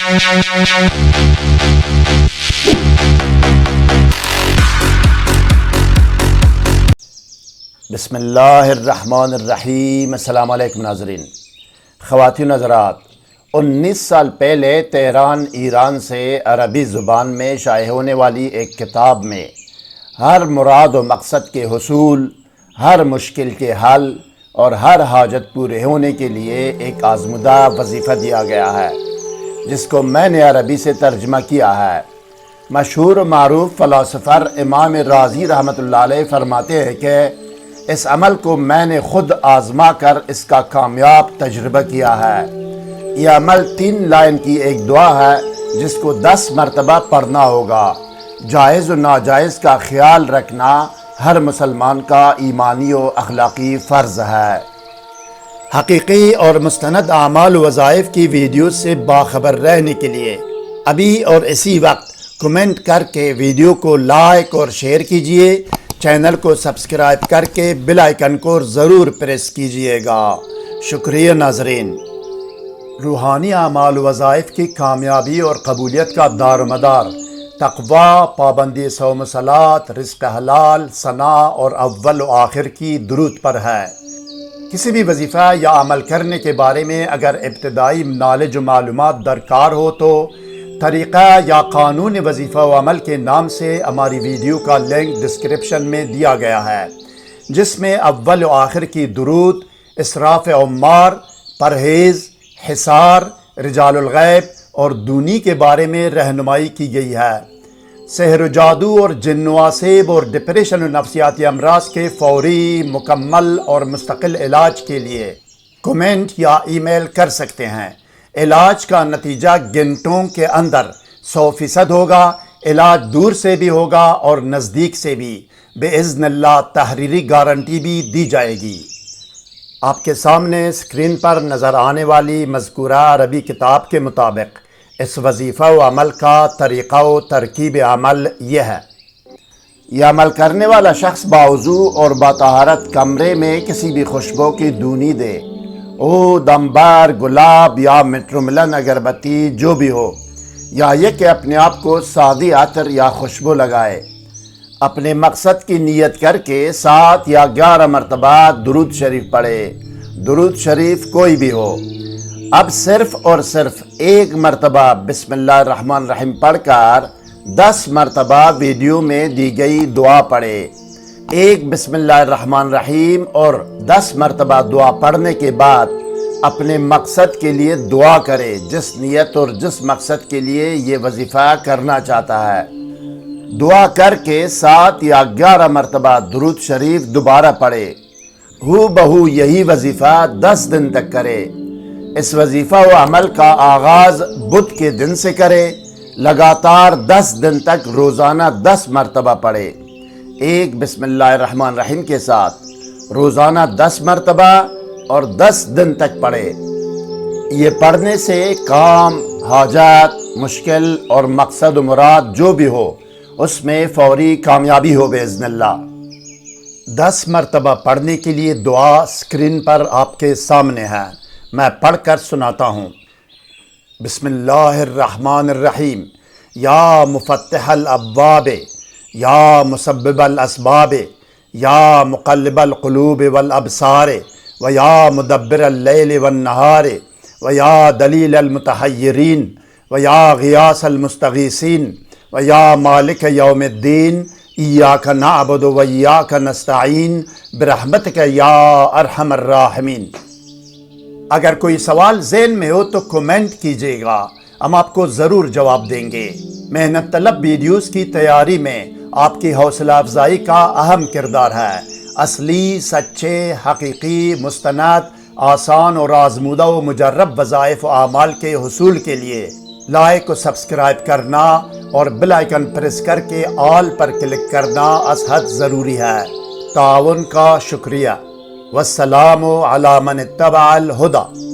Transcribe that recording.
بسم اللہ الرحمن الرحیم۔ السلام علیکم ناظرین، خواتین حضرات، 19 سال پہلے تہران ایران سے عربی زبان میں شائع ہونے والی ایک کتاب میں ہر مراد و مقصد کے حصول، ہر مشکل کے حل اور ہر حاجت پورے ہونے کے لیے ایک آزمودہ وظیفہ دیا گیا ہے، جس کو میں نے عربی سے ترجمہ کیا ہے۔ مشہور و معروف فلاسفر امام رازی رحمۃ اللہ علیہ فرماتے ہیں کہ اس عمل کو میں نے خود آزما کر اس کا کامیاب تجربہ کیا ہے۔ یہ عمل 3 لائن کی ایک دعا ہے جس کو 10 مرتبہ پڑھنا ہوگا۔ جائز و ناجائز کا خیال رکھنا ہر مسلمان کا ایمانی و اخلاقی فرض ہے۔ حقیقی اور مستند اعمال و وظائف کی ویڈیو سے باخبر رہنے کے لیے ابھی اور اسی وقت کمنٹ کر کے ویڈیو کو لائک اور شیئر کیجئے، چینل کو سبسکرائب کر کے بیل آئیکن کو ضرور پریس کیجئے گا۔ شکریہ ناظرین۔ روحانی اعمال و وظائف کی کامیابی اور قبولیت کا دار و مدار تقویٰ، پابندی صوم و صلاۃ، رزق حلال، ثناء اور اول و آخر کی درود پر ہے۔ کسی بھی وظیفہ یا عمل کرنے کے بارے میں اگر ابتدائی نالج و معلومات درکار ہو تو طریقہ یا قانون وظیفہ و عمل کے نام سے ہماری ویڈیو کا لنک ڈسکرپشن میں دیا گیا ہے، جس میں اول و آخر کی درود، اسراف عمار، پرہیز، حصار، رجال الغیب اور دونی کے بارے میں رہنمائی کی گئی ہے۔ سحر و جادو اور جن و عصیب اور ڈپریشن و نفسیاتی امراض کے فوری، مکمل اور مستقل علاج کے لیے کمنٹ یا ای میل کر سکتے ہیں۔ علاج کا نتیجہ گھنٹوں کے اندر 100% ہوگا۔ علاج دور سے بھی ہوگا اور نزدیک سے بھی، باذن اللہ تحریری گارنٹی بھی دی جائے گی۔ آپ کے سامنے اسکرین پر نظر آنے والی مذکورہ عربی کتاب کے مطابق اس وظیفہ و عمل کا طریقہ و ترکیب عمل یہ ہے۔ یہ عمل کرنے والا شخص باوضو اور باطہارت کمرے میں کسی بھی خوشبو کی دونی دے، عود، عنبر، گلاب یا مٹروملن اگربتی جو بھی ہو، یا یہ کہ اپنے آپ کو سادی عطر یا خوشبو لگائے۔ اپنے مقصد کی نیت کر کے 7 یا 11 مرتبہ درود شریف پڑھے۔ درود شریف کوئی بھی ہو۔ اب صرف اور صرف 1 مرتبہ بسم اللہ الرحمن الرحیم پڑھ کر 10 مرتبہ ویڈیو میں دی گئی دعا پڑھے۔ 1 بسم اللہ الرحمن الرحیم اور 10 مرتبہ دعا پڑھنے کے بعد اپنے مقصد کے لیے دعا کرے، جس نیت اور جس مقصد کے لیے یہ وظیفہ کرنا چاہتا ہے۔ دعا کر کے 7 یا 11 مرتبہ درود شریف دوبارہ پڑھے۔ ہو بہو یہی وظیفہ 10 دن تک کرے۔ اس وظیفہ و عمل کا آغاز بدھ کے دن سے کرے۔ لگاتار 10 دن تک روزانہ 10 مرتبہ پڑھے۔ 1 بسم اللہ الرحمن الرحیم کے ساتھ روزانہ 10 مرتبہ اور 10 دن تک پڑھے۔ یہ پڑھنے سے کام، حاجات، مشکل اور مقصد و مراد جو بھی ہو اس میں فوری کامیابی ہو باذن اللہ۔ 10 مرتبہ پڑھنے کے لیے دعا اسکرین پر آپ کے سامنے ہے، میں پڑھ کر سناتا ہوں۔ بسم اللہ الرحمن الرحیم۔ یا مفتح الابواب، یا مسبب الاسباب، یا مقلب القلوب والابصار، و یا مدبر اللیل والنہار، و یا دلیل المتحیرین، و یا غیاث المستغیثین، و یا مالک یوم الدین، ایاک نعبد و ایاک نستعین، برحمتک یا ارحم الراحمین۔ اگر کوئی سوال ذہن میں ہو تو کمنٹ کیجیے گا، ہم آپ کو ضرور جواب دیں گے۔ محنت طلب ویڈیوز کی تیاری میں آپ کی حوصلہ افزائی کا اہم کردار ہے۔ اصلی، سچے، حقیقی، مستند، آسان اور آزمودہ و مجرب وظائف و اعمال کے حصول کے لیے لائک و سبسکرائب کرنا اور بیل آئیکن پریس کر کے آل پر کلک کرنا از حد ضروری ہے۔ تعاون کا شکریہ۔ والسلام علی من اتبع الہدی۔